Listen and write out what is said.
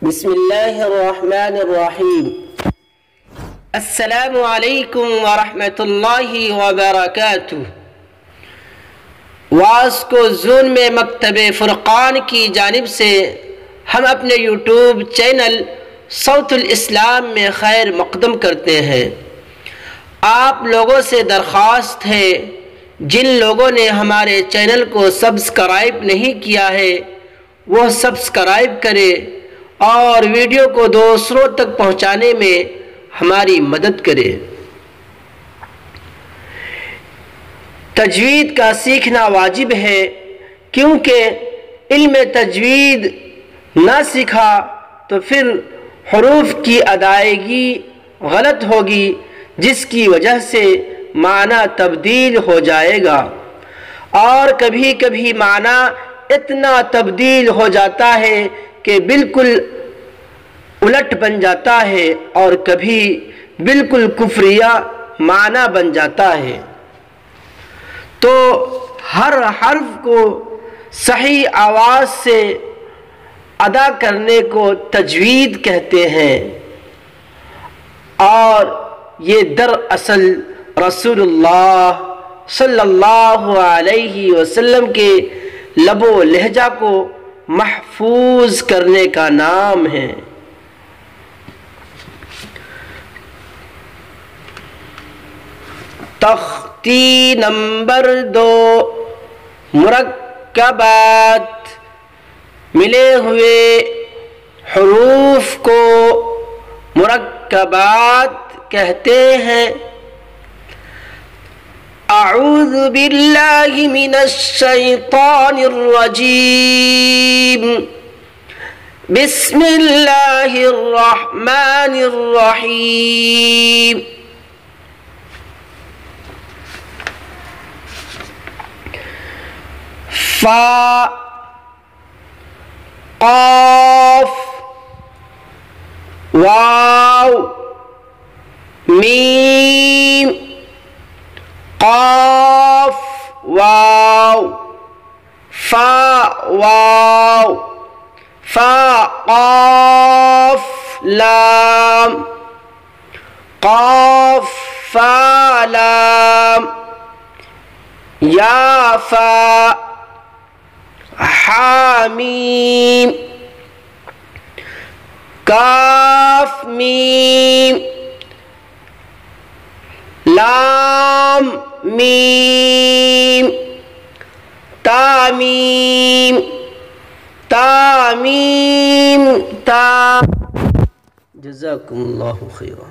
بسم اللہ الرحمن الرحیم۔ السلام علیکم ورحمۃ اللہ وبرکاتہ۔ واعظ کو زون میں مکتب فرقان کی جانب سے ہم اپنے یوٹیوب چینل صوت الاسلام میں خیر مقدم کرتے ہیں۔ آپ لوگوں سے درخواست ہے، جن لوگوں نے ہمارے چینل کو سبسکرائب نہیں کیا ہے وہ سبسکرائب کرے اور ویڈیو کو دوسروں تک پہنچانے میں ہماری مدد کرے۔ تجوید کا سیکھنا واجب ہے، کیونکہ علم تجوید نہ سیکھا تو پھر حروف کی ادائیگی غلط ہوگی، جس کی وجہ سے معنی تبدیل ہو جائے گا، اور کبھی کبھی معنی اتنا تبدیل ہو جاتا ہے کہ بالکل الٹ بن جاتا ہے، اور کبھی بالکل کفریہ معنی بن جاتا ہے۔ تو ہر حرف کو صحیح آواز سے ادا کرنے کو تجوید کہتے ہیں، اور یہ دراصل رسول اللہ صلی اللہ علیہ وسلم کے لب و لہجہ کو محفوظ کرنے کا نام ہے۔ تختی نمبر 2، مرکبات، ملے ہوئے حروف کو مرکبات کہتے ہیں۔ اعوذ باللہ من الشیطان الرجیم، بسم اللہ الرحمن الرحیم۔ فا، قاف، واو، میم، قاف، واو، فا، واو، فا، قاف، لام، قاف، فا، لام، یا، فا، حامیم، کاف، میم، لام، میم، تامیم، تامیم، تا۔ جزاکم اللہ خیرا۔